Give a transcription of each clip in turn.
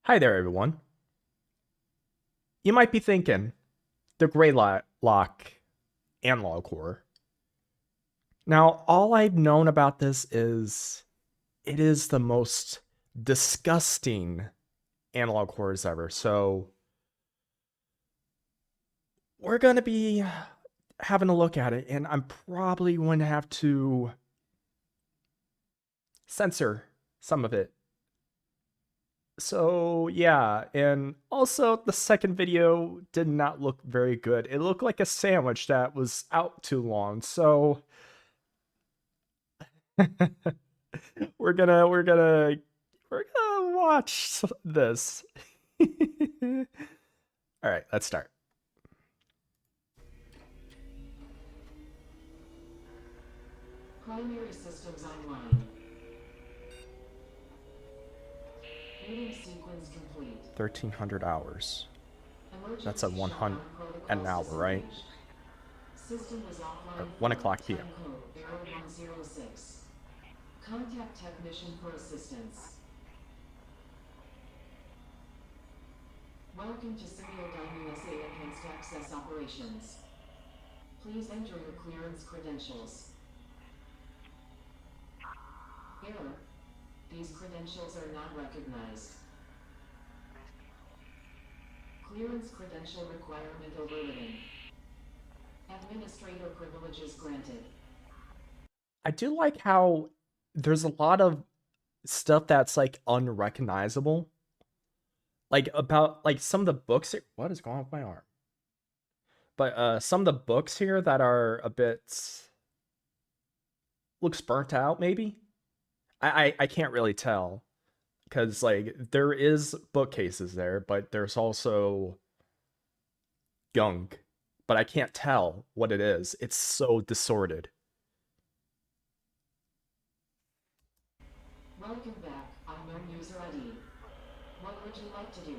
Hi there, everyone. You might be thinking, the GREYLOCK analog horror. Now, all I've known about this is it is the most disgusting analog horrors ever. So, we're going to be having a look at it, and I'm probably going to have to censor some of it. So, yeah, and also the second video did not look very good. It looked like a sandwich that was out too long. So, we're gonna watch this. All right, let's start. Primary systems online. Meeting sequence complete. 1,300 hours. That's a Emergency 100 shutdown an protocols hour, right? disengaged. System is Or offline 1 for o'clock p.m. time code error 106. Contact technician for assistance. Welcome to Serial Dining SA Enhanced Access Operations. Please enter your clearance credentials. Error. These credentials are not recognized. Clearance credential requirement overridden. Administrator privileges granted. I do like how there's a lot of stuff that's like unrecognizable. Like about like some of the books. What is going on with my arm? But some of the books here that are a bit looks burnt out, maybe. I can't really tell because like there is bookcases there, but there's also gunk, but I can't tell what it is. It's so disordered. Welcome back. Unknown user ID. What would you like to do?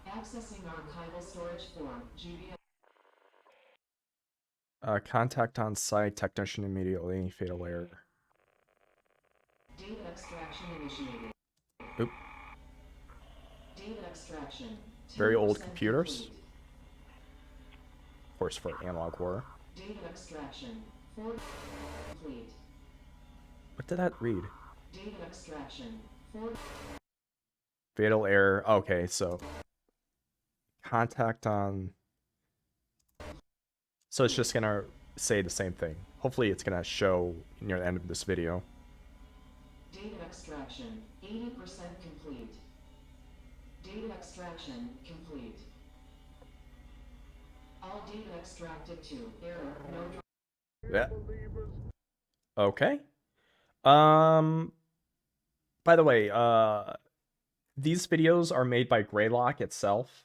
Accessing archival storage form, GBA. Contact on site, technician immediately, fatal error. Data extraction initiated. Oop. Data extraction. Very old 10% computers. complete. Of course, for analog horror. Data extraction. 4 complete. What did that read? Data extraction. 4 Fatal error. Okay, so contact on. So it's just gonna say the same thing. Hopefully, it's gonna show near the end of this video. Data extraction. 80% complete. Data extraction complete. All data extracted to error. No. Yeah. Okay. Um. By the way, these videos are made by GREYLOCK itself.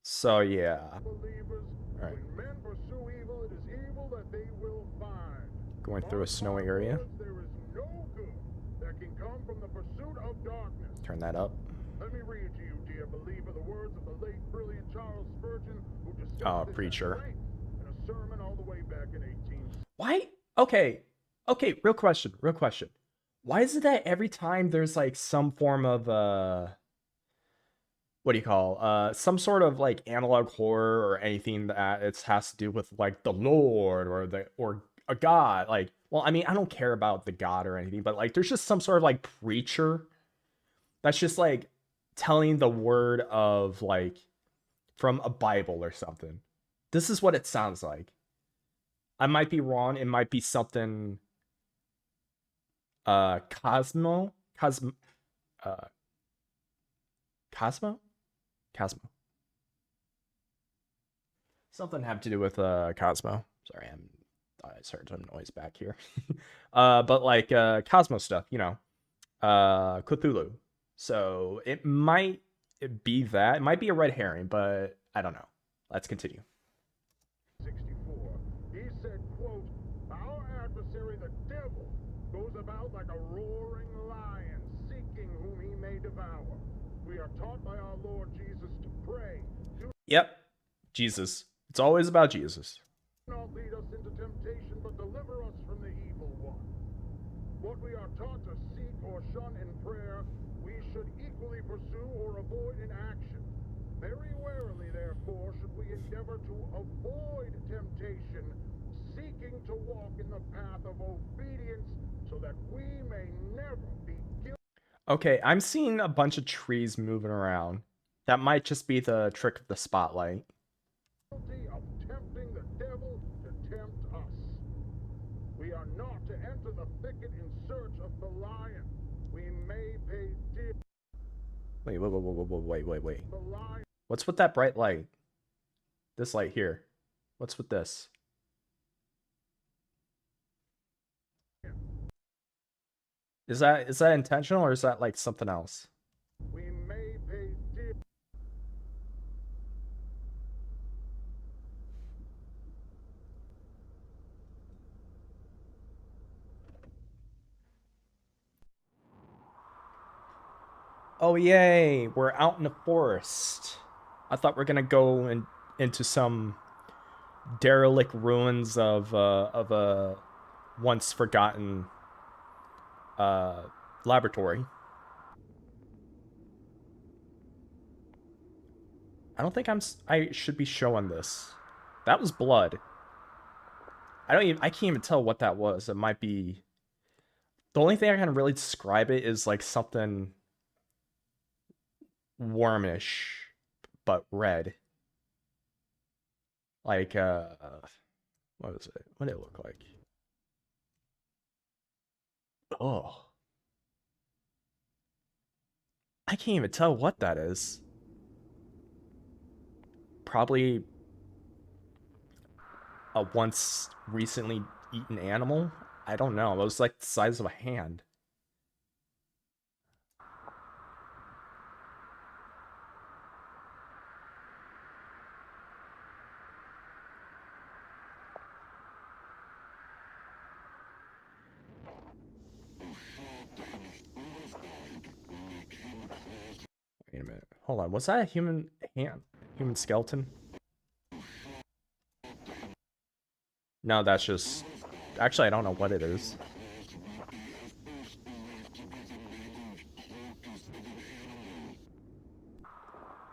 So yeah. All right. Going through a snowy area. Turn that up. Let me read to you, dear believer, the words of the late brilliant Charles Spurgeon, who discovered preacher. in a sermon all the way back in 18. Why? Okay. Okay, real question. Why is it that every time there's like some form of what do you call some sort of like analog horror or anything that it has to do with like the Lord or a god, like, well, I mean, I don't care about the god or anything, but like there's just some sort of like preacher that's just like telling the word of like from a Bible or something. This is what it sounds like. I might be wrong. It might be something Cosmo uh Cosmo Cosmo something have to do with Cosmo. Sorry, I heard some noise back here. But like Cosmo stuff, you know, Cthulhu. So it might be that. It might be a red herring, but I don't know. Let's continue. 64. He said, quote, our adversary, the devil, goes about like a roaring lion, seeking whom he may devour. We are taught by our Lord Jesus to pray. Yep, Jesus. It's always about Jesus. Do not lead us into temptation, but deliver us from the evil one. What we are taught to seek or shun in prayer, we should equally pursue or avoid in action. Very warily, therefore, should we endeavor to avoid temptation, seeking to walk in the path of obedience so that we may never be guilty. Okay, I'm seeing a bunch of trees moving around. That might just be the trick of the spotlight. Of tempting the devil to tempt us. We are not to enter the thicket in search of the lion. We may pay dear. Wait. The lion. What's with that bright light? This light here. What's with this? Is that intentional or is that like something else? We may pay dear. Oh yay, we're out in the forest. I thought we're gonna go into some derelict ruins of a once forgotten laboratory. I don't think I should be showing this. That was blood. I can't even tell what that was. It might be, the only thing I can really describe it is like something warmish but red. Like what is it? What did it look like? Oh. I can't even tell what that is. Probably a once recently eaten animal? I don't know. It was like the size of a hand. Wait a minute. Hold on. Was that a human hand? Human skeleton? No, that's just... Actually, I don't know what it is.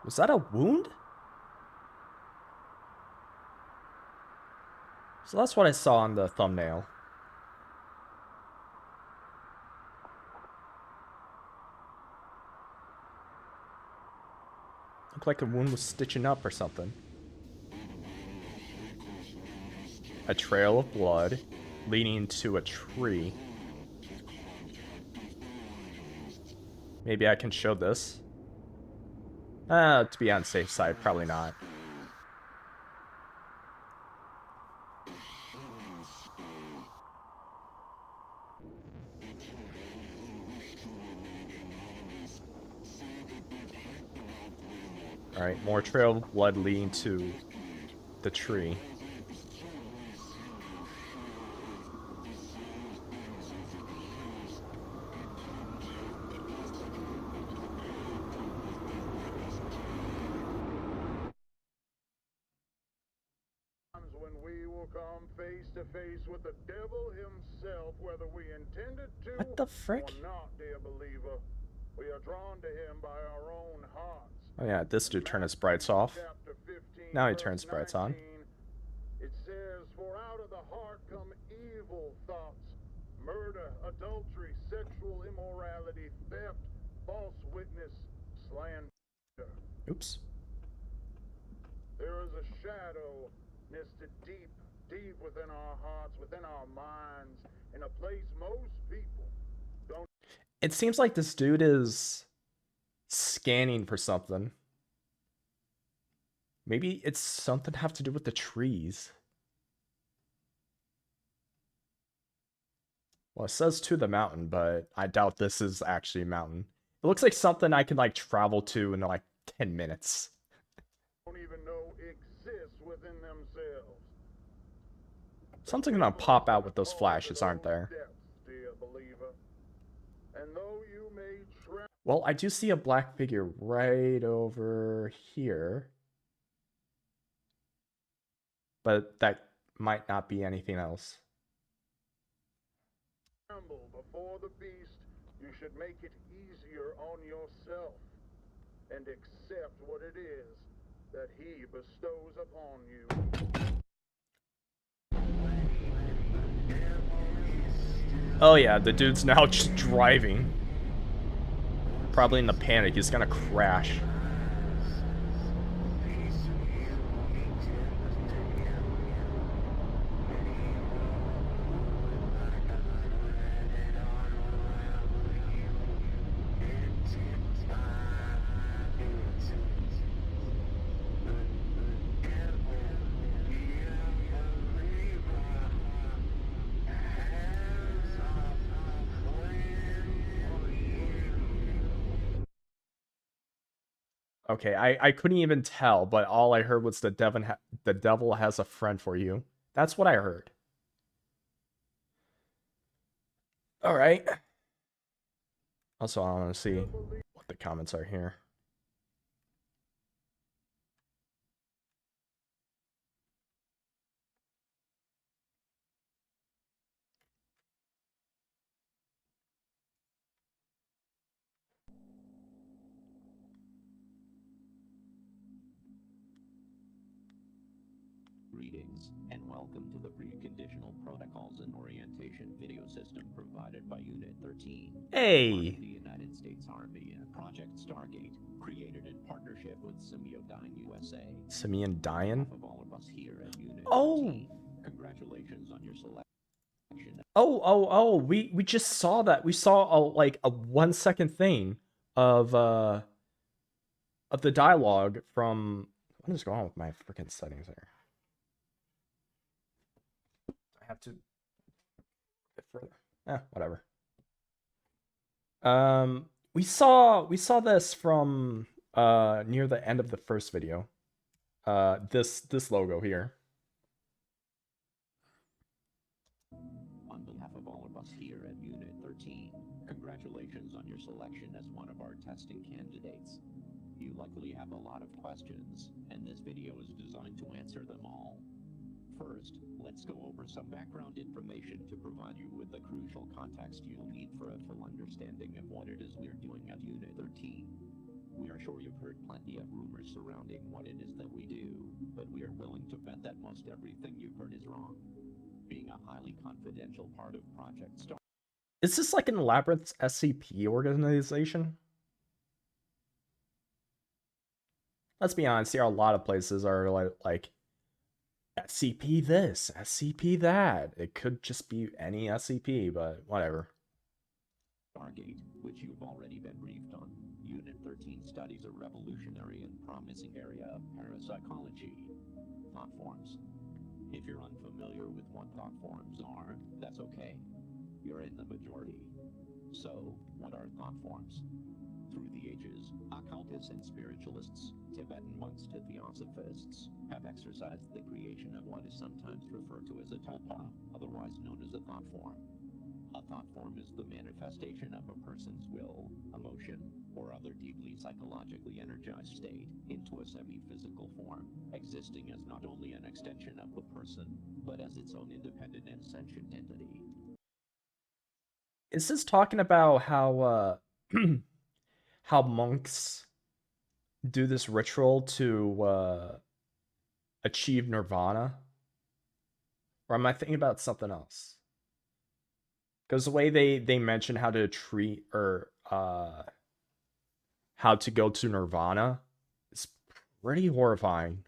Was that a wound? So that's what I saw on the thumbnail. Looked like a wound was stitching up or something. A trail of blood leading to a tree. Maybe I can show this. To be on the safe side, probably not. Alright, more trail of blood leading to the tree. When we will come face to face with the devil himself, whether we intended to What the frick? or not, dear believer. We are drawn to him by our own hearts. Oh yeah, this dude turned his brights off. Chapter 15, Now he verse turns brights on. 19, it says, "For out of the heart come evil thoughts, murder, adultery, sexual immorality, theft, false witness, slander." Oops. There is a shadow nested deep, deep within our hearts, within our minds, in a place most people don't. It seems like this dude is scanning for something. Maybe it's something to have to do with the trees. Well, it says to the mountain, but I doubt this is actually a mountain. It looks like something I can like travel to in like 10 minutes. Don't even know exist within themselves. Something's gonna pop out with those flashes, aren't there? Depths, dear believer. And though you may Well, I do see a black figure right over here. But that might not be anything else. tremble before the beast, you should should make it easier on yourself and accept what it is that he bestows upon you. Oh yeah, the dude's now just driving. Probably in the panic, he's gonna crash. Okay, I couldn't even tell, but all I heard was the devil has a friend for you. That's what I heard. All right. Also, I want to see what the comments are here. Greetings, and welcome to the Preconditional Protocols and Orientation video system provided by Unit 13. Hey! Part of the United States Army and Project Stargate, created in partnership with Semiodyne USA. Simeon Diane? On behalf of all of us here at Unit 13, congratulations on your selection. Oh, we just saw that. We saw like a 1 second thing of the dialogue from what is going on with my freaking settings here? I have to bit further. Whatever. We saw this from near the end of the first video. This logo here. On behalf of all of us here at Unit 13, congratulations on your selection as one of our testing candidates. You likely have a lot of questions, and this video is designed to answer them all. First, let's go over some background information to provide you with the crucial context you'll need for a full understanding of what it is we're doing at Unit 13. We are sure you've heard plenty of rumors surrounding what it is that we do, but we are willing to bet that most everything you've heard is wrong. Being a highly confidential part of Project Star. Is this like an elaborate SCP organization? Let's be honest here, a lot of places are like SCP this, SCP that. It could just be any SCP, but whatever. Stargate, which you've already been briefed on. Unit 13 studies a revolutionary and promising area of parapsychology, thought forms. If you're unfamiliar with what thought forms are, that's okay. You're in the majority. So, what are thought forms? Through the ages, occultists and spiritualists, Tibetan monks to theosophists, have exercised the creation of what is sometimes referred to as a tulpa, otherwise known as a thought form. A thought form is the manifestation of a person's will, emotion, or other deeply psychologically energized state into a semi-physical form, existing as not only an extension of the person, but as its own independent and sentient entity. Is this talking about how how monks do this ritual to achieve nirvana? Or am I thinking about something else? Because the way they mention how to treat or how to go to nirvana is pretty horrifying.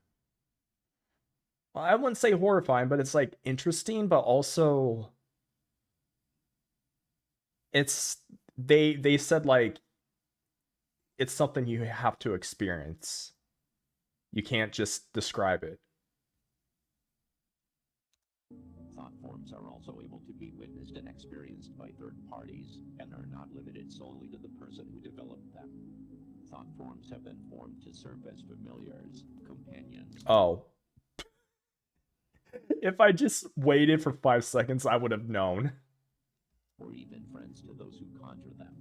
Well, I wouldn't say horrifying, but it's like interesting, but also it's they said like it's something you have to experience. You can't just describe it. Thought forms are also able to be witnessed and experienced by third parties, and are not limited solely to the person who developed them. Thought forms have been formed to serve as familiars, companions. Oh. If I just waited for 5 seconds, I would have known. Or even friends to those who conjure them.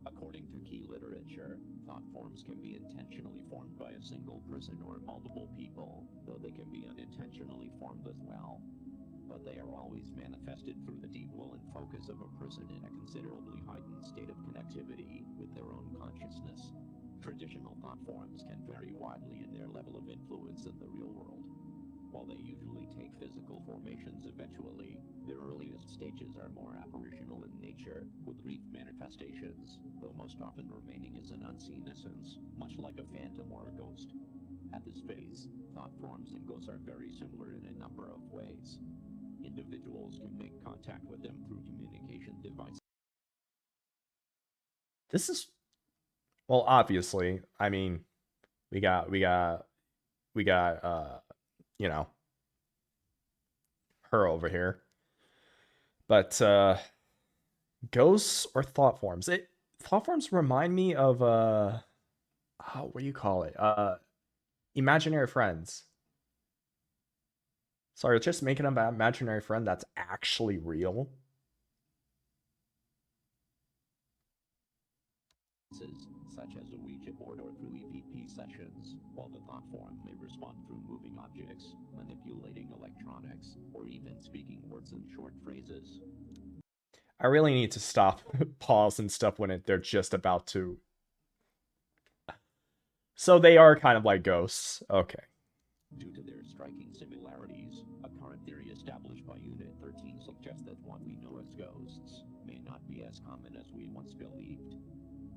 According to key literature, thought forms can be intentionally formed by a single person or multiple people, though they can be unintentionally formed as well. but they are always manifested through the deep will and focus of a person in a considerably heightened state of connectivity with their own consciousness. Traditional thought forms can vary widely in their level of influence in the real world. While they usually take physical formations eventually, their earliest stages are more apparitional in nature, with brief manifestations, though most often remaining as an unseen essence, much like a phantom or a ghost. At this phase, thought forms and ghosts are very similar in a number of ways. Individuals can make contact with them through communication devices. This is, well, obviously, I mean, we got you know, her over here. But ghosts or thought forms? Thought forms remind me of oh, what do you call it? Imaginary friends. Sorry, it's just making up an imaginary friend that's actually real. Such as a Ouija board or through EVP sessions, while the thought form may respond through moving objects, manipulating electronics, or even speaking words and short phrases. I really need to stop, pause, and stuff when they're just about to. So they are kind of like ghosts. Okay. Due to their striking similarities, a current theory established by Unit 13 suggests that what we know as ghosts may not be as common as we once believed.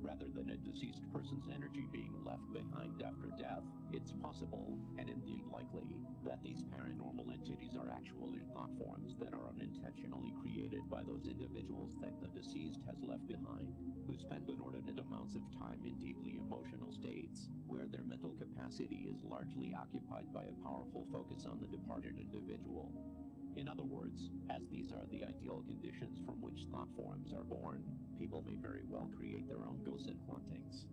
Rather than a deceased person's energy being left behind after death, it's possible, and indeed likely, that these paranormal entities are actually thought forms that are unintentionally created by those individuals that the deceased has left behind, who spend inordinate amounts of time in deeply emotional states, where their mental capacity is largely occupied by a powerful focus on the departed individual. In other words, as these are the ideal conditions from which thought forms are born, people may very well create their own ghosts and hauntings.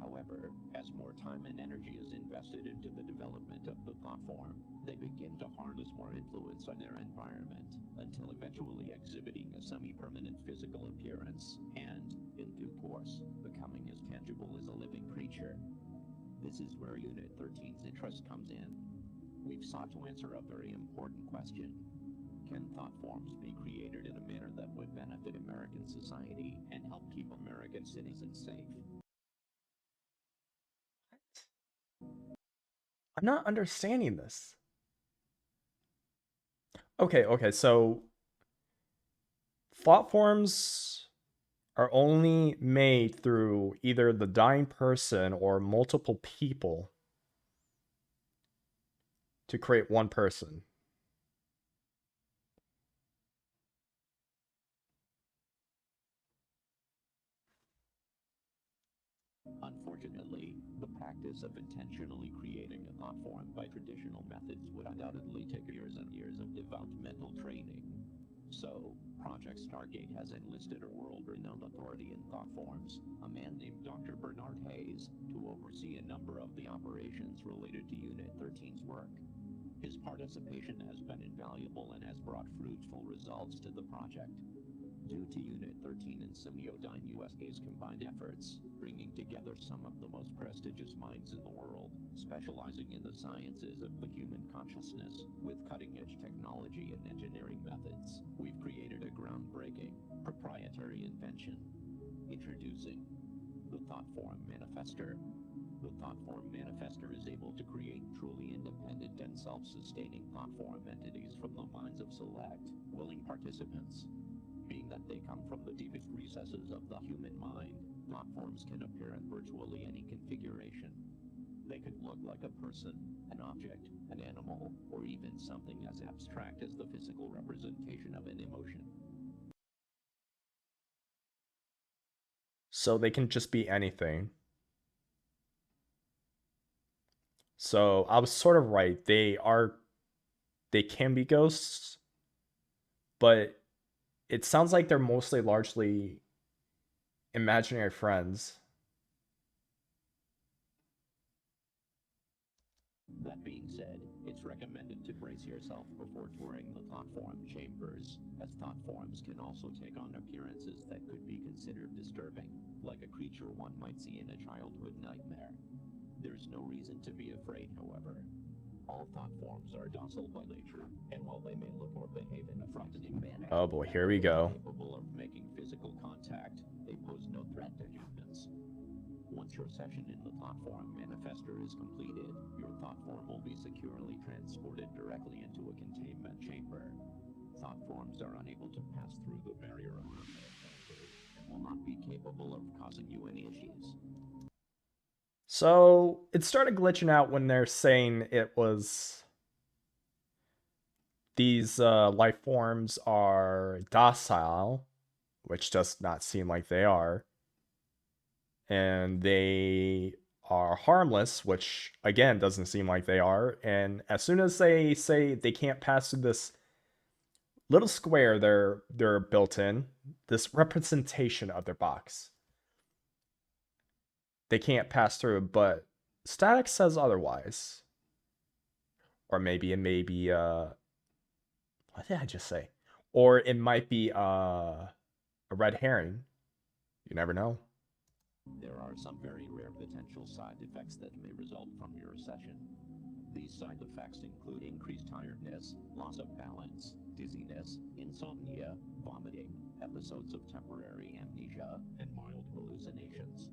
However, as more time and energy is invested into the development of the thought form, they begin to harness more influence on their environment, until eventually exhibiting a semi-permanent physical appearance, and, in due course, becoming as tangible as a living creature. This is where Unit 13's interest comes in. We've sought to answer a very important question. Can thought forms be created in a manner that would benefit American society and help keep American citizens safe? I'm not understanding this. Okay, so thought forms are only made through either the dying person or multiple people to create one person. Unfortunately, the practice of intentionally creating a thought form by traditional methods would undoubtedly take years and years of devout mental training. So, Project Stargate has enlisted a world-renowned authority in thought forms, a man named Dr. Bernard Hayes, to oversee a number of the operations related to Unit 13's work. His participation has been invaluable and has brought fruitful results to the project. Due to Unit 13 and Semiodyne USA's combined efforts, bringing together some of the most prestigious minds in the world, specializing in the sciences of the human consciousness, with cutting-edge technology and engineering methods, we've created a groundbreaking, proprietary invention. Introducing the Thought Form Manifester. The Thought Form Manifester is able to create truly independent and self-sustaining thought form entities from the minds of select, willing participants. Being that they come from the deepest recesses of the human mind, thought forms can appear in virtually any configuration. They could look like a person, an object, an animal, or even something as abstract as the physical representation of an emotion. So they can just be anything. So I was sort of right. They can be ghosts, but it sounds like they're mostly largely imaginary friends. That being said, it's recommended to brace yourself before touring the thought form chambers, as thought forms can also take on appearances that could be considered disturbing, like a creature one might see in a childhood nightmare. There's no reason to be afraid, however. All thought forms are docile by nature, and while they may look or behave in a frightening manner, Oh boy, here we go. capable of making physical contact, they pose no threat to humans. Once your session in the thought form manifester is completed, your thought form will be securely transported directly into a containment chamber. Thought forms are unable to pass through the barrier of and will not be capable of causing you any issues. So it started glitching out when they're saying it was these life forms are docile, which does not seem like they are, and they are harmless, which again doesn't seem like they are. And as soon as they say they can't pass through this little square they're built in, this representation of their box, they can't pass through. But static says otherwise, or maybe it may be what did I just say? Or it might be a red herring. You never know. There are some very rare potential side effects that may result from your session. These side effects include increased tiredness, loss of balance, dizziness, insomnia, vomiting, episodes of temporary amnesia, and mild hallucinations.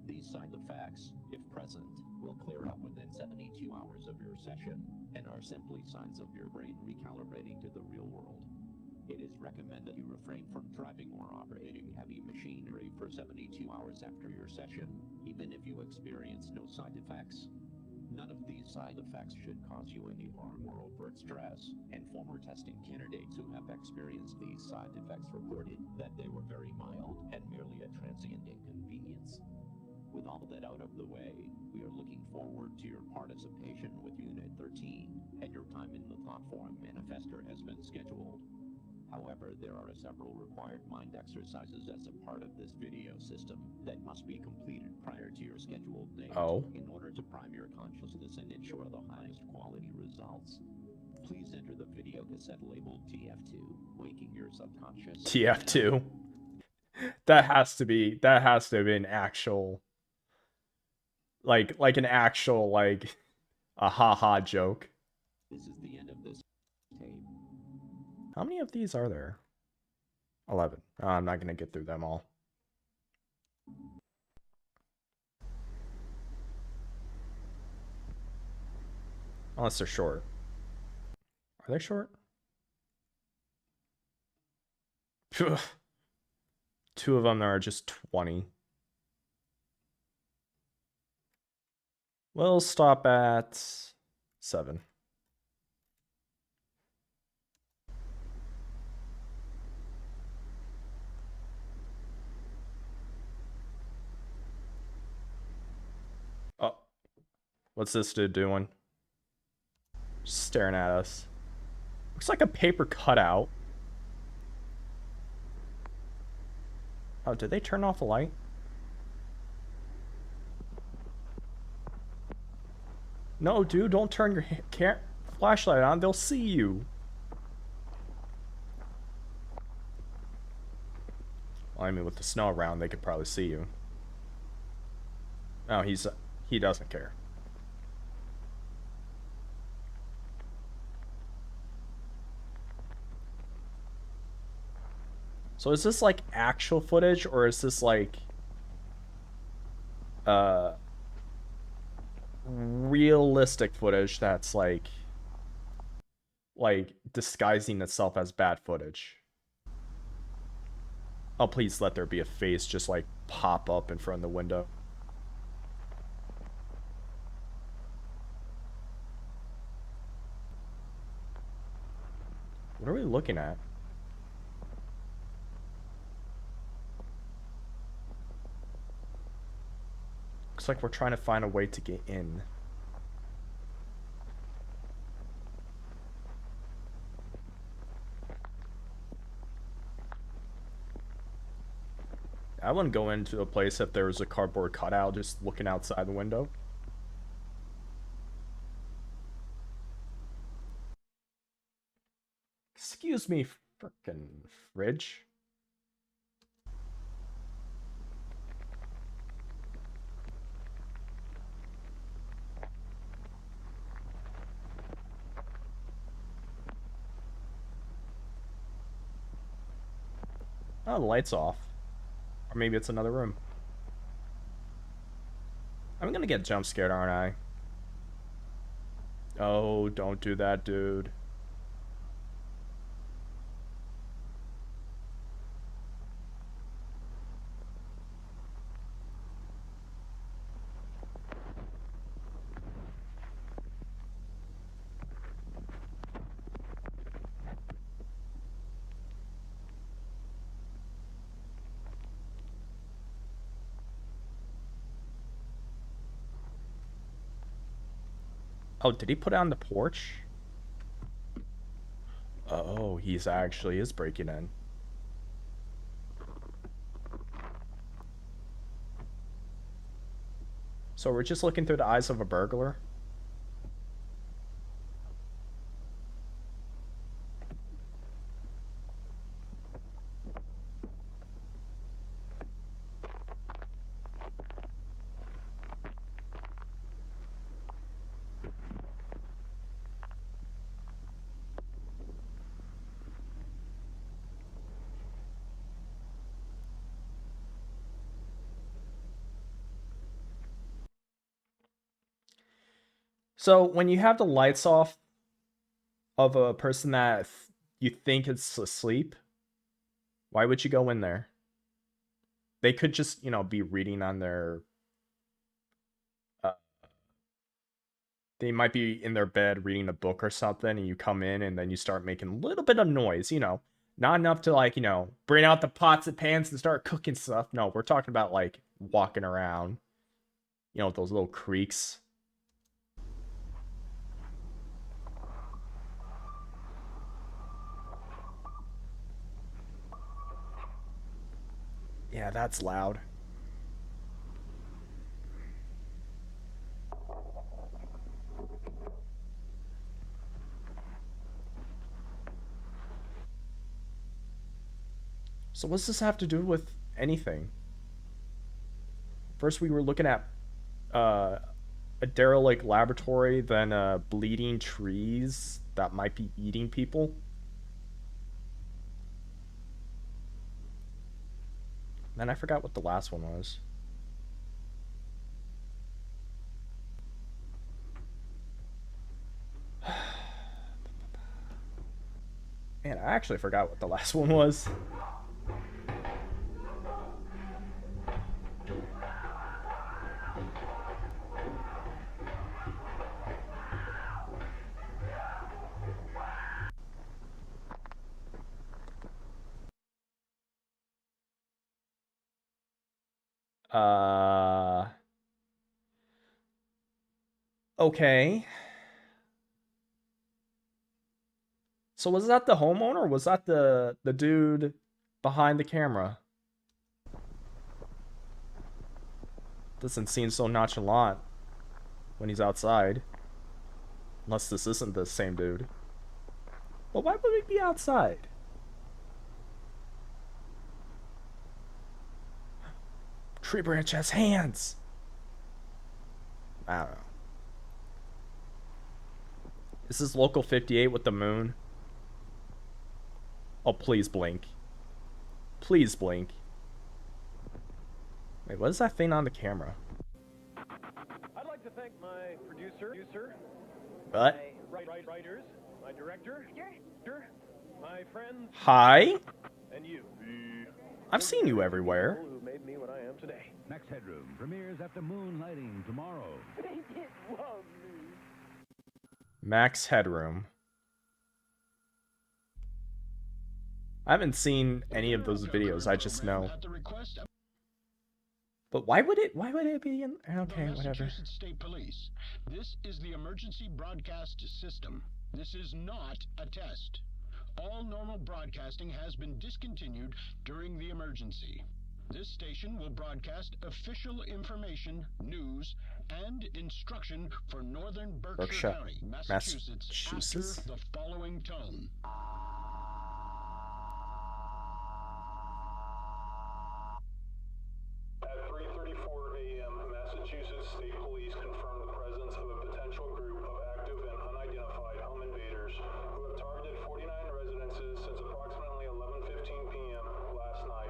These side effects, if present, will clear up within 72 hours of your session and are simply signs of your brain recalibrating to the real world. It is recommended you refrain from driving or operating heavy machinery for 72 hours after your session, even if you experience no side effects. None of these side effects should cause you any harm or overt stress, and former testing candidates who have experienced these side effects reported that they were very mild and merely a transient inconvenience. With all that out of the way, we are looking forward to your participation with Unit 13, and your time in the thought form manifester has been scheduled. However, there are several required mind exercises as a part of this video system that must be completed prior to your scheduled date in order to prime your consciousness and ensure the highest quality results. Please enter the video cassette labeled TF2, waking your subconscious. TF2. That has to have been actual, like an actual, like a haha joke. This is the end of this tape. How many of these are there? 11. Oh, I'm not gonna get through them all. Unless they're short. Are they short? Two of them are just 20. We'll stop at 7. Oh, what's this dude doing? Just staring at us. Looks like a paper cutout. Oh, did they turn off the light? No, dude, don't turn your flashlight on. They'll see you. Well, I mean, with the snow around, they could probably see you. No, he doesn't care. So is this like actual footage, or is this like realistic footage that's like disguising itself as bad footage? Oh, please let there be a face just like pop up in front of the window. What are we looking at? Looks like we're trying to find a way to get in. I wouldn't go into a place if there was a cardboard cutout just looking outside the window. Excuse me, frickin' fridge. Oh, the light's off. Or maybe it's another room. I'm gonna get jump scared, aren't I? Oh, don't do that, dude. Oh, did he put it on the porch? Oh, he's actually is breaking in. So we're just looking through the eyes of a burglar? So when you have the lights off of a person that you think is asleep, why would you go in there? They could just, be reading on their. Uh, they might be in their bed reading a book or something, and you come in and then you start making a little bit of noise, Not enough to, like, bring out the pots and pans and start cooking stuff. No, we're talking about, like, walking around, with those little creaks. Yeah, that's loud. So what's this have to do with anything? First we were looking at uh, a derelict laboratory, then bleeding trees that might be eating people. Then I forgot what the last one was. Man, I actually forgot what the last one was. Uh. Okay. So was that the homeowner or was that the dude behind the camera? Doesn't seem so nonchalant when he's outside. Unless this isn't the same dude. Well, why would we be outside? Tree branch has hands. I don't know. This is Local 58 with the moon. Oh, please blink. Please blink. Wait, what is that thing on the camera? I'd like to thank my producer, What? my writers, my director, my friends, Hi? and you. I've seen you everywhere. People who made me what I am today. Max Headroom premieres after moonlighting tomorrow. They did love me. Max Headroom. I haven't seen any of those videos, I just know. But why would it be in... Okay, whatever. Massachusetts State Police. This is the emergency broadcast system. This is not a test. All normal broadcasting has been discontinued during the emergency. This station will broadcast official information, news, and instruction for northern Berkshire County, Massachusetts, after the following tone. At 3:34 a.m., Massachusetts State Police confirmed the presence of a potential group of active and unidentified home invaders who have targeted 49 residences since approximately 11:15 p.m. last night.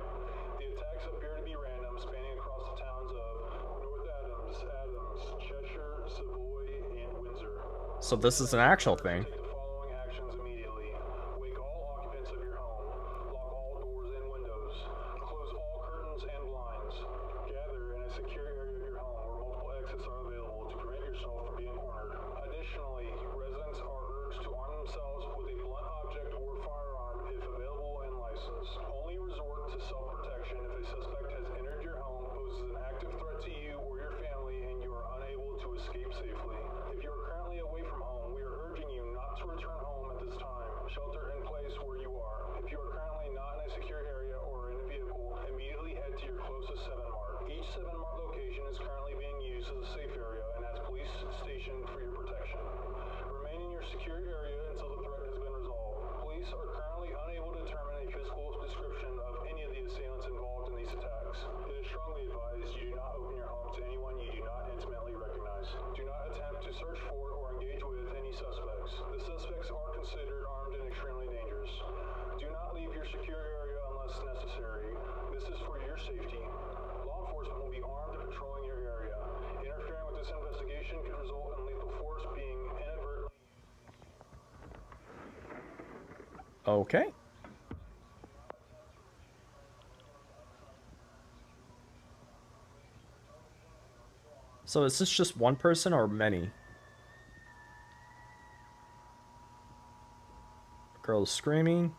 So this is an actual thing. Take the following actions immediately. Wake all occupants of your home. Lock all doors and windows. Close all curtains and blinds. Gather in a secure area of your home where multiple exits are available to prevent yourself from being cornered. Additionally, residents are urged to arm themselves with a blunt object or firearm if available and licensed. Only resort to self-protection if a suspect has entered your home, poses an active threat to you or your family, and you are unable to escape safely. If you are currently away from home, we are urging you not to return home at this time. Shelter in place where you are. If you are currently not in a secure area or in a vehicle, immediately head to your closest 7-Mart. Each 7-Mart location is currently being used as a safe area and has police stationed for your protection. Remain in your secure area until the threat has been resolved. Police are currently unable to determine a physical description of any of the assailants involved in these attacks. It is strongly advised you do not open your home to anyone you do not intimately recognize. Do not attempt to search for or engage with any suspects. The suspects are considered armed and extremely dangerous. Do not leave your secure area unless necessary. This is for your safety. Law enforcement will be armed and patrolling your area. Interfering with this investigation could result in lethal force being inadvertently. Okay. So is this just one person or many? Girl's screaming.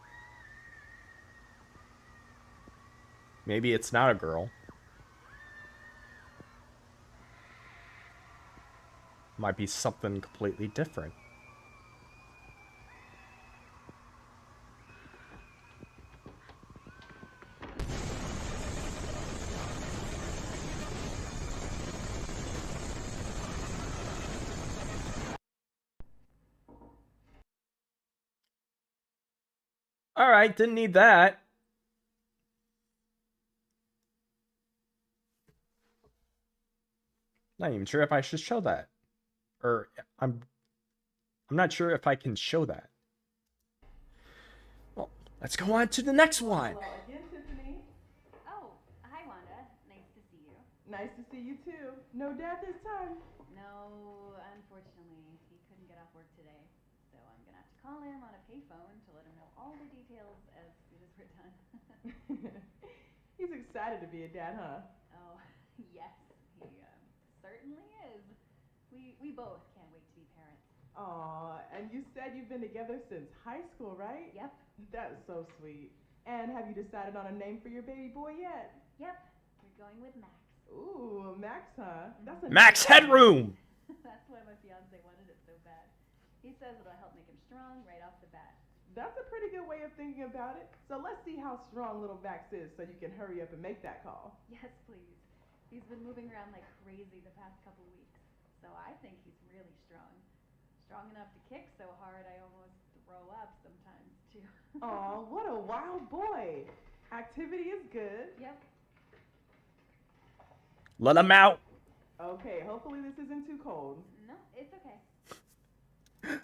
Maybe it's not a girl. Might be something completely different. Alright, didn't need that. Not even sure if I should show that. Or I'm not sure if I can show that. Well, let's go on to the next one. Well, again, Tiffany. Oh, hi, Wanda. Nice to see you. Nice to see you too. No dad this time. No, unfortunately, he couldn't get off work today, so I'm gonna have to call him on a payphone to let him know all the details as soon as we're done. He's excited to be a dad, huh? Oh, yes, he certainly is. We both can't wait to be parents. Aw, and you said you've been together since high school, right? Yep. That's so sweet. And have you decided on a name for your baby boy yet? Yep, we're going with Max. Ooh, Max, huh? That's a Max Headroom! That's why my fiance wanted it so bad. He says it'll help make him strong right off the bat. That's a pretty good way of thinking about it. So let's see how strong little Max is so you can hurry up and make that call. Yes, please. He's been moving around like crazy the past couple weeks, so I think he's really strong. Strong enough to kick so hard I almost throw up sometimes, too. Aw, what a wild boy. Activity is good. Yep. Let him out. Okay, hopefully this isn't too cold. No, it's okay.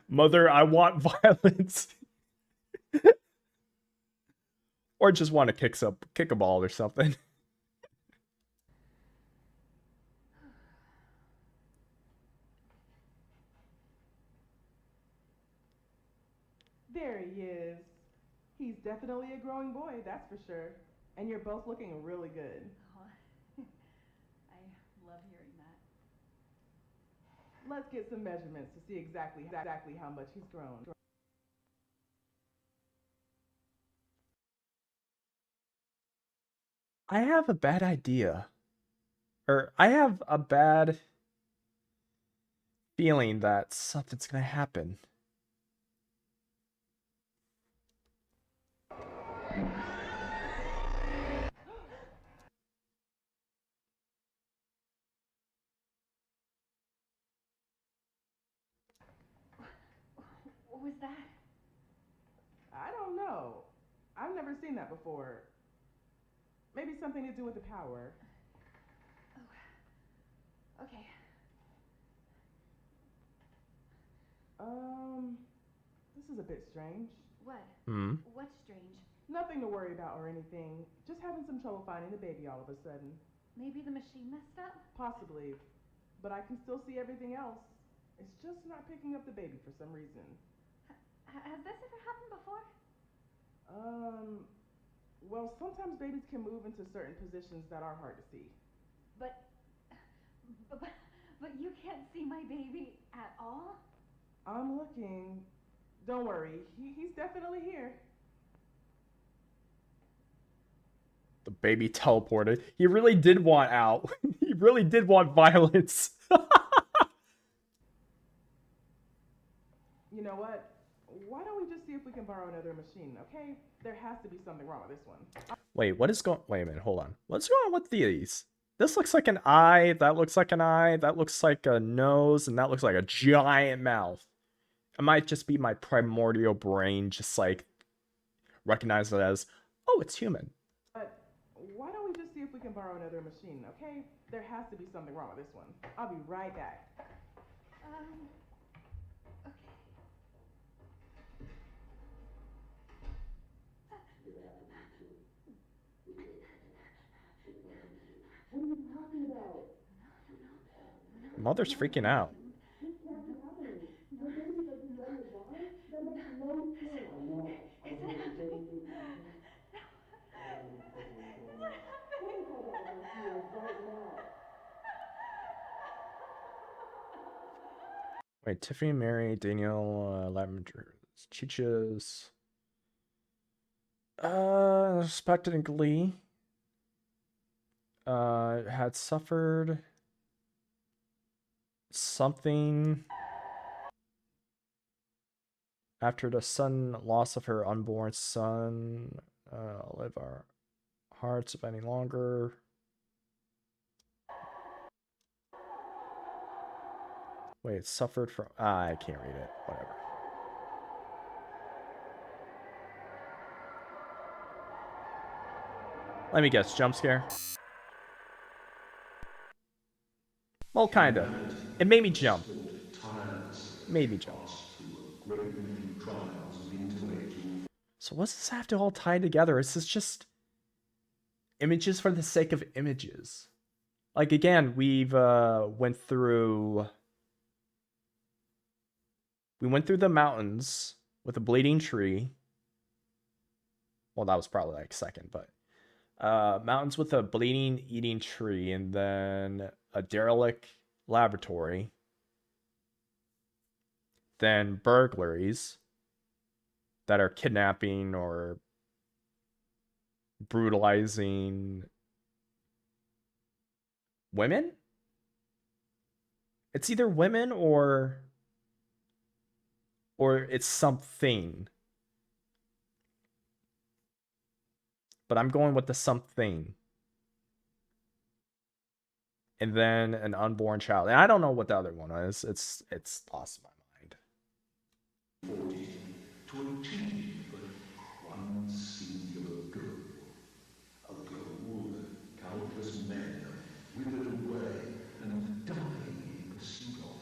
Mother, I want violence. Or just want to kick a ball or something. There he is. He's definitely a growing boy, that's for sure. And you're both looking really good. Oh, I love hearing that. Let's get some measurements to see exactly how much he's grown. I have a bad idea. Or I have a bad feeling that something's gonna happen. What was that? I don't know. I've never seen that before. Maybe something to do with the power. Oh. Okay. This is a bit strange. What? What's strange? Nothing to worry about or anything. Just having some trouble finding the baby all of a sudden. Maybe the machine messed up? Possibly. But I can still see everything else. It's just not picking up the baby for some reason. Has this ever happened before? Well, sometimes babies can move into certain positions that are hard to see. But, but, but you can't see my baby at all? I'm looking. Don't worry, he's definitely here. The baby teleported. He really did want out. He really did want violence. You know what? Why don't we just see if we can borrow another machine, okay? There has to be something wrong with this one. Wait, what is going... Wait a minute, hold on. What's going on with these? This looks like an eye, that looks like an eye, that looks like a nose, and that looks like a giant mouth. It might just be my primordial brain just, like, recognize it as, oh, it's human. But why don't we just see if we can borrow another machine, okay? There has to be something wrong with this one. I'll be right back. Okay. What are you talking about? Mother's freaking out. This can't be happening. Your baby doesn't know your bar? That makes no sense. I know. Is it happening? Wait, Tiffany, Mary, Daniel, Lavender, Cheeches. Suspected in Glee. Had suffered something after the sudden loss of her unborn son. Live our hearts if any longer. Wait, suffered from... I can't read it. Whatever. Let me guess. Jump scare? Well, kinda. It made me jump. Made me jump. So what does this have to all tie together? Is this just images for the sake of images? Like, again, we've went through the mountains with a bleeding tree. Well, that was probably like second, but mountains with a bleeding eating tree, and then a derelict laboratory, then burglaries that are kidnapping or brutalizing women. It's either women or it's something. But I'm going with the something. And then an unborn child. And I don't know what the other one is. It's lost my mind. To achieve one singular goal. A goal that countless men withered away and dying in pursuit of,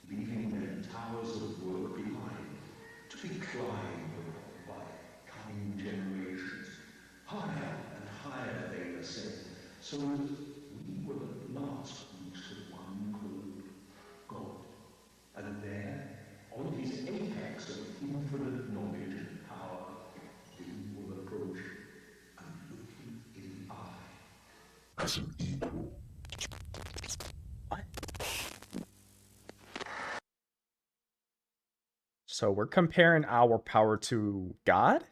leaving their towers of work behind, to be climbed upon by coming generations. Higher and higher they ascend, so that we will at last reach the one called God. And there, on his apex of infinite knowledge and power, we will approach and look him in the eye as an equal. What? So we're comparing our power to God?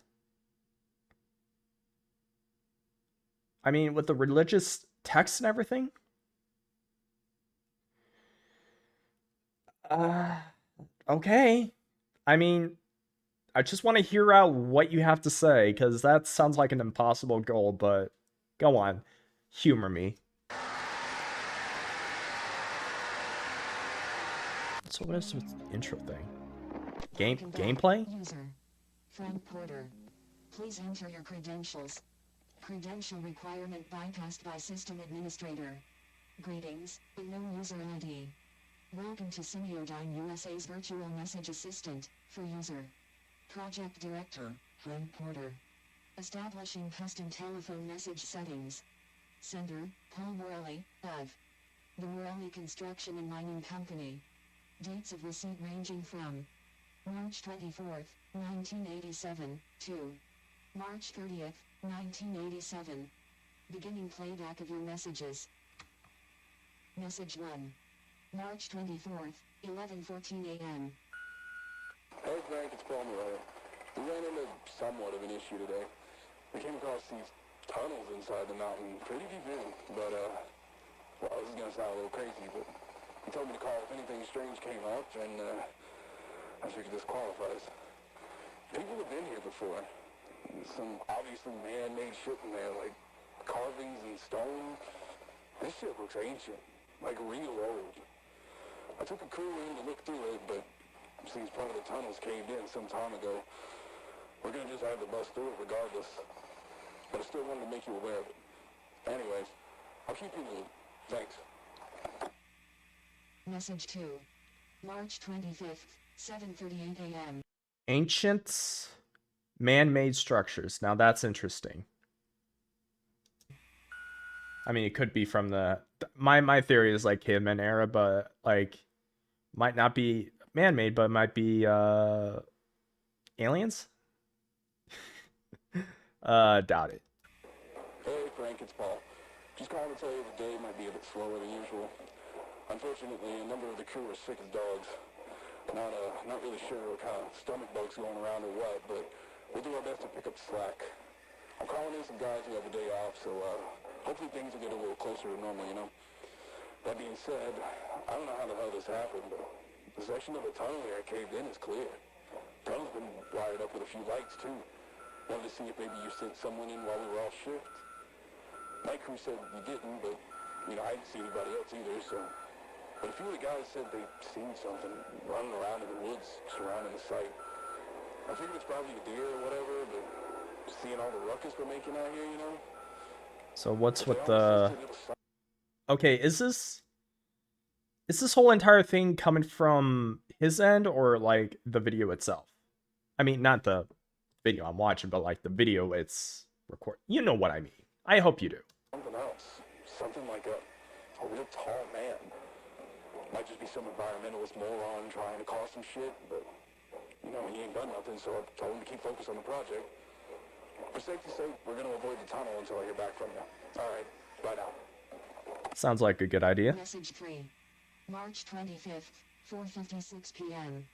I mean, with the religious texts and everything? Okay. I mean, I just want to hear out what you have to say, because that sounds like an impossible goal, but go on. Humor me. So what is this intro thing? Gameplay? User Frank Porter. Please enter your credentials. Credential requirement bypassed by system administrator. Greetings, unknown user ID. Welcome to Semiodyne USA's virtual message assistant for user. Project Director, Frank Porter. Establishing custom telephone message settings. Sender, Paul Morelli, of the Morelli Construction and Mining Company. Dates of receipt ranging from March 24th, 1987, to March 30th, 1987. Beginning playback of your messages. Message 1. March 24th, 11:14 a.m. Hey Frank, it's Paul Murray. We ran into somewhat of an issue today. We came across these tunnels inside the mountain, pretty deep in, but well, this is gonna sound a little crazy, but he told me to call if anything strange came up, and I figured this qualifies. People have been here before. Some obviously man-made shit in there, like carvings and stone. This shit looks ancient, like real old. I took a crew in to look through it, but seems part of the tunnels caved in some time ago. We're gonna just have to bust through it regardless. But I still wanted to make you aware of it. Anyways, I'll keep you in the loop. Thanks. Message 2. March 25th, 7:38 a.m. Ancient man-made structures. Now that's interesting. I mean, it could be from the my theory is like caveman era, but like might not be man-made, but might be aliens. Doubt it. Hey Frank, it's Paul. Just calling to tell you the day might be a bit slower than usual. Unfortunately, a number of the crew are sick as dogs. Not really sure what kind of stomach bugs going around or what, but we'll do our best to pick up the slack. I'm calling in some guys who have a day off, so hopefully things will get a little closer to normal, you know? That being said, I don't know how the hell this happened, but the section of the tunnel here I caved in is clear. The tunnel's been wired up with a few lights, too. Wanted to see if maybe you sent someone in while we were off shift. My crew said you didn't, but, you know, I didn't see anybody else either, so... But a few of the guys said they'd seen something running around in the woods surrounding the site. I figured it's probably a deer or whatever, but seeing all the ruckus we're making out here, you know? So what's with the... Okay, is this whole entire thing coming from his end or like the video itself? I mean, not the video I'm watching, but like the video it's record. You know what I mean. I hope you do. Something else. Something like a real tall man. Might just be some environmentalist moron trying to cause some shit, but, you know, he ain't done nothing, so I told him to keep focused on the project. For safety's sake, we're going to avoid the tunnel until I hear back from you. All right, bye now. Sounds like a good idea. Message 3. March 25th, 4:56 p.m.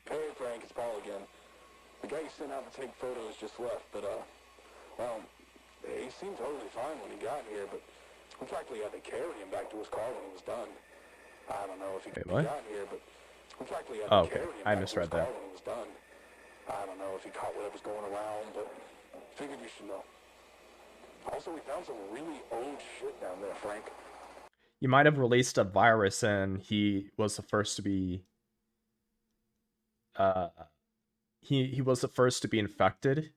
Hey, Frank, it's Paul again. The guy you sent out to take photos just left, but, well, he seemed totally fine when he got here, but we practically had to carry him back to his car when he was done. I don't know if he got here, but we practically had to carry him back to his car when he was done. I don't know if he caught whatever's going around, but figured you should know. Also, we found some really old shit down there, Frank. You might have released a virus and he was the first to be he was the first to be infected.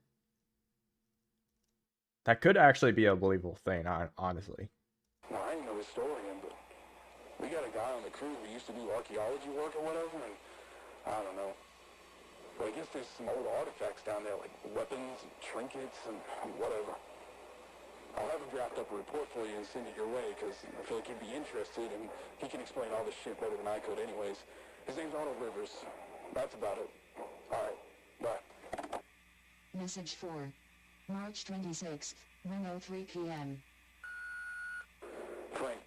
That could actually be a believable thing, honestly. No, I ain't no historian, but we got a guy on the crew who used to do archaeology work or whatever, and I don't know. But I guess there's some old artifacts down there, like weapons and trinkets and whatever. I'll have him draft up a report for you and send it your way, because I feel like he'd be interested, and he can explain all this shit better than I could anyways. His name's Arnold Rivers. That's about it. All right, bye. Message 4. March 26th, 1:03 p.m. Frank,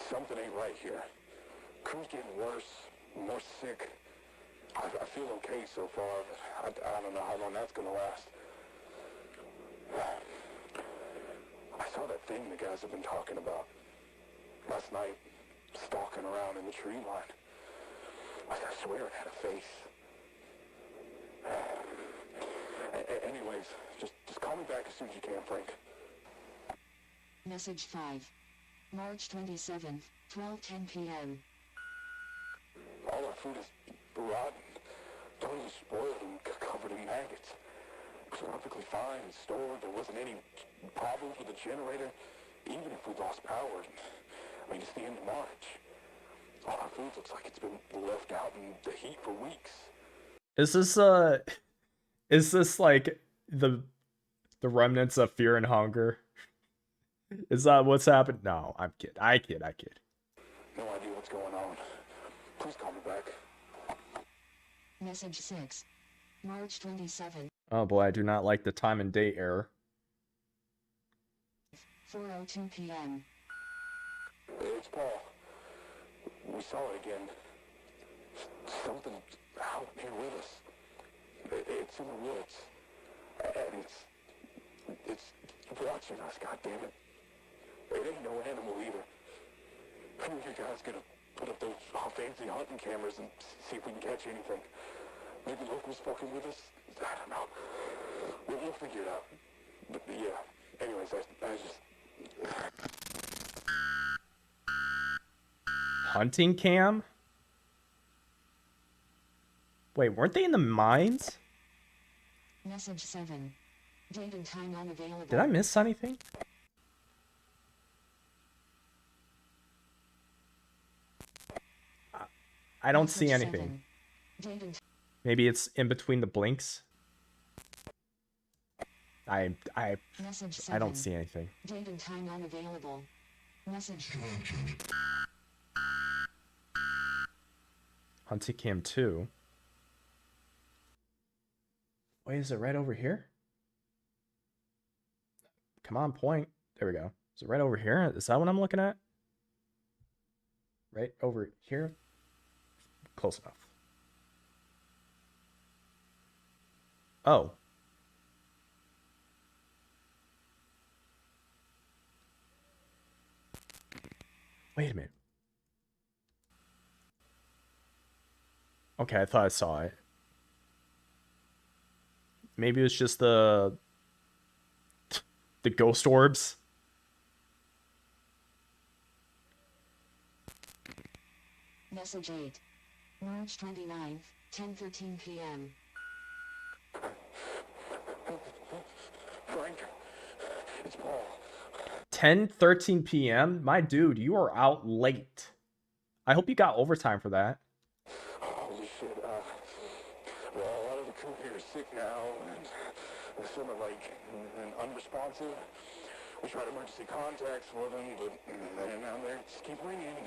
something ain't right here. Crew's getting worse, more sick. I feel okay so far, but I don't know how long that's gonna last. I saw that thing the guys have been talking about last night, stalking around in the tree line. I swear it had a face. Anyways, just call me back as soon as you can, Frank. Message 5. March 27th, 12:10 p.m. All our food is rotten, totally spoiled and covered in maggots. It was perfectly fine and stored. There wasn't any problems with the generator, even if we lost power. I mean, it's the end of March. All our food looks like it's been left out in the heat for weeks. Is this like the remnants of Fear and Hunger? Is that what's happened? No, I'm kidding. I kid. No idea what's going on. Please call me back. Message 6. March 27. Oh boy, I do not like the time and date error. 4:02 p.m. It's Paul. We saw it again. Something out here with us. It's in the woods. And it's watching us, goddammit. It ain't no animal either. Who are you guys gonna put up those fancy hunting cameras and see if we can catch anything? Maybe locals fucking with us? I don't know. We'll figure it out. But yeah, anyways, I just... Hunting cam? Wait, weren't they in the mines? Message 7. Date and time unavailable. Did I miss anything? I don't see anything. Maybe it's in between the blinks. I don't see anything. Date and time unavailable. Message. Hunting cam 2. Wait, is it right over here? Come on, point. There we go. Is it right over here? Is that what I'm looking at? Right over here? Close enough. Oh. Wait a minute. Okay, I thought I saw it. Maybe it was just the ghost orbs. Message 8. March 29th, 10:13 p.m. Frank, it's Paul. 10:13 p.m.? My dude, you are out late. I hope you got overtime for that. Holy shit, well, a lot of the crew here is sick now, and some are, like, unresponsive. We tried emergency contacts for them, but now they just keep ringing.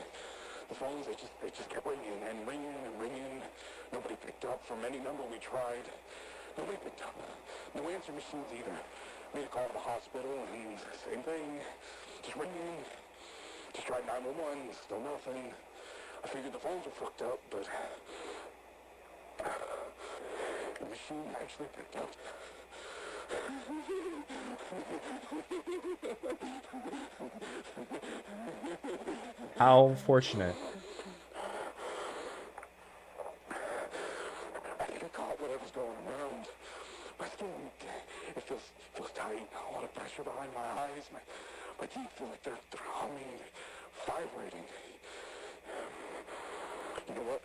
The phones, they just kept ringing and ringing and ringing. Nobody picked up from any number we tried. Nobody picked up. No answer machines either. Made a call to the hospital, and same thing. Just ringing. Just tried 911, still nothing. I figured the phones were fucked up, but the machine actually picked up. How fortunate. I think I caught whatever's going around. My skin, it feels tight. A lot of pressure behind my eyes. My teeth feel like they're humming, vibrating. You know what?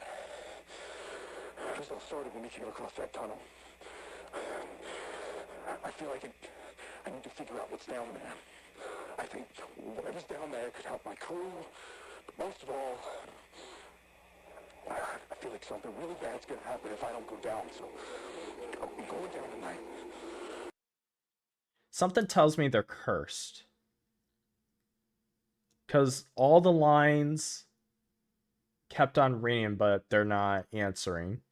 This all started when we came across that tunnel. I feel like I need to figure out what's down there. I think whatever's down there could help my crew, but most of all, I feel like something really bad's gonna happen if I don't go down, so I'm going down tonight. Something tells me they're cursed. Because all the lines kept on ringing, but they're not answering.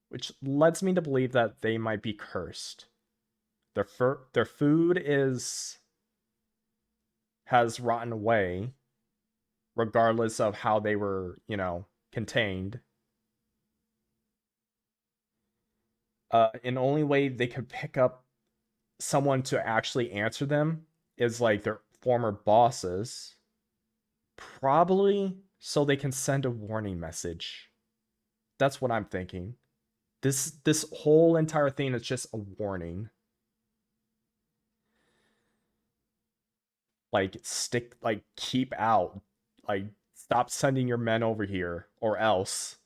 Which leads me to believe that they might be cursed. Their food has rotten away, regardless of how they were, contained. And the only way they could pick up someone to actually answer them is like their former bosses. Probably so they can send a warning message. That's what I'm thinking. This whole entire thing is just a warning. Like, keep out. Like, stop sending your men over here, or else.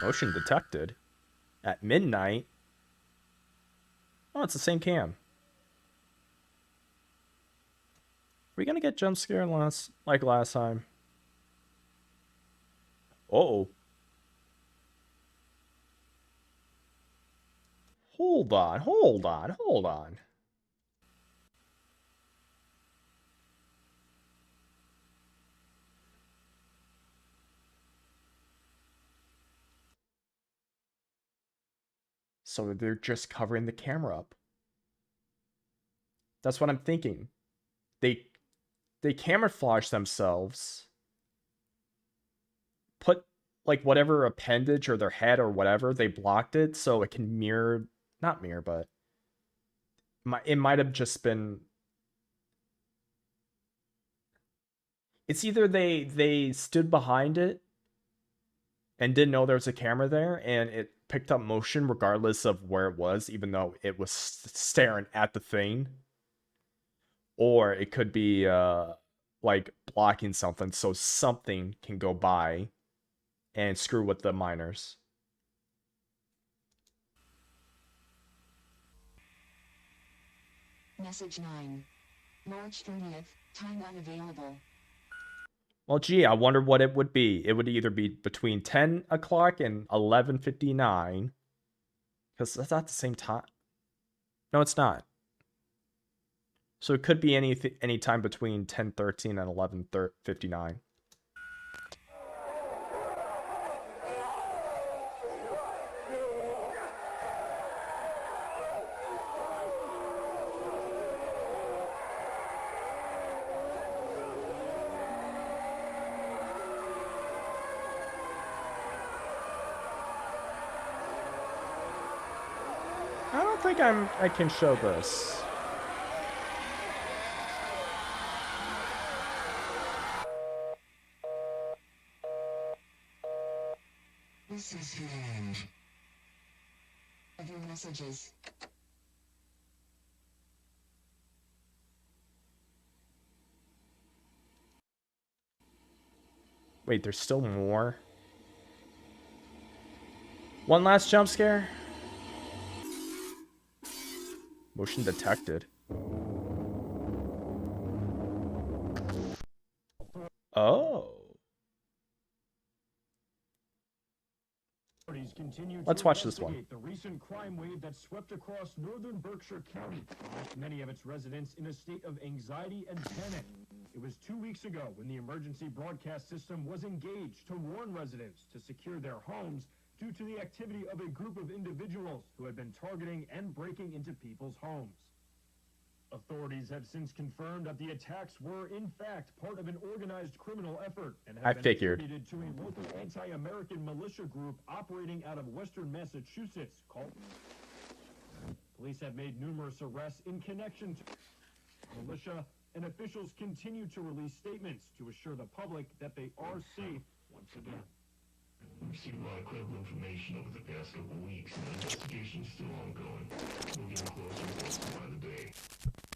Motion detected. At midnight. Oh, it's the same cam. we gonna get jump scared like last time? Uh-oh. Hold on. So they're just covering the camera up. That's what I'm thinking. They camouflage themselves, put like whatever appendage or their head or whatever, they blocked it so it can mirror, not mirror, but it might have just been, it's either they stood behind it and didn't know there was a camera there and it picked up motion regardless of where it was, even though it was staring at the thing, or it could be like blocking something so something can go by and screw with the miners. Message 9. March 30th, time unavailable. Well, gee, I wonder what it would be. It would either be between 10 o'clock and 11:59. Because that's not the same time. No, it's not. So it could be any time between 10:13 and 11:59. I don't think I can show this. This is the end of your messages. Wait, there's still more? One last jump scare? Motion detected. Oh. Let's watch this one. The recent crime wave that swept across northern Berkshire County left many of its residents in a state of anxiety and panic. It was 2 weeks ago when the emergency broadcast system was engaged to warn residents to secure their homes due to the activity of a group of individuals who had been targeting and breaking into people's homes. Authorities have since confirmed that the attacks were, in fact, part of an organized criminal effort and have been attributed to a local anti-American militia group operating out of western Massachusetts called... Police have made numerous arrests in connection to militia, and officials continue to release statements to assure the public that they are safe once again. We've seen a lot of credible information over the past couple of weeks, and the investigation's still ongoing. We're getting closer by the day.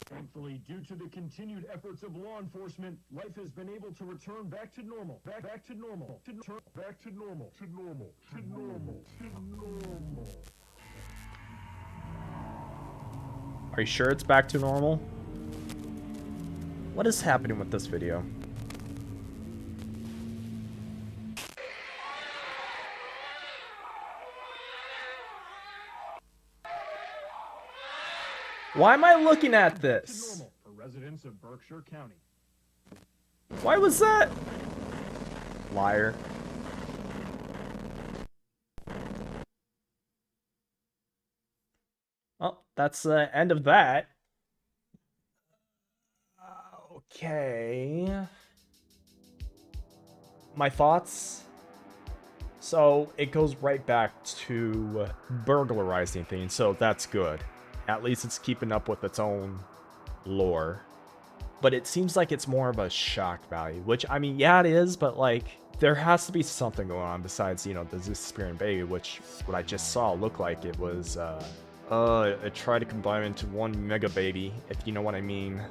Thankfully, due to the continued efforts of law enforcement, life has been able to return back to normal. Back to normal. Back to normal. To normal. To normal. To normal. Are you sure it's back to normal? What is happening with this video? Why am I looking at this? For residents of Berkshire County. Why was that? Liar. Well, that's the end of that. Okay. My thoughts? So, it goes right back to burglarizing things, so that's good. At least it's keeping up with its own lore. But it seems like it's more of a shock value, which, I mean, yeah, it is, but, like, there has to be something going on besides, you know, the disappearing baby, which what I just saw looked like it was, I tried to combine it into one mega baby, if you know what I mean.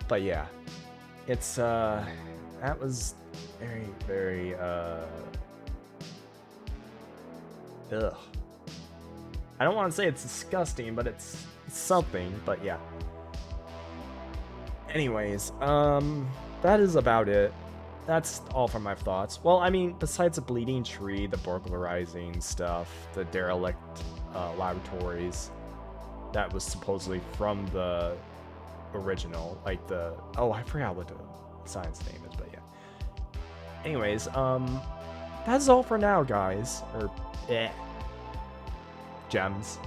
But yeah, it's, that was very, very, ugh. I don't want to say it's disgusting, but it's something, but yeah. Anyways, that is about it. That's all from my thoughts. Well, I mean, besides the bleeding tree, the burglarizing stuff, the derelict laboratories, that was supposedly from the original, like the, oh, I forgot what the science name is, but yeah. Anyways, that's all for now, guys. Or, gems.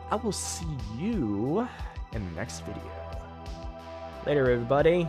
I will see you in the next video. Later, everybody.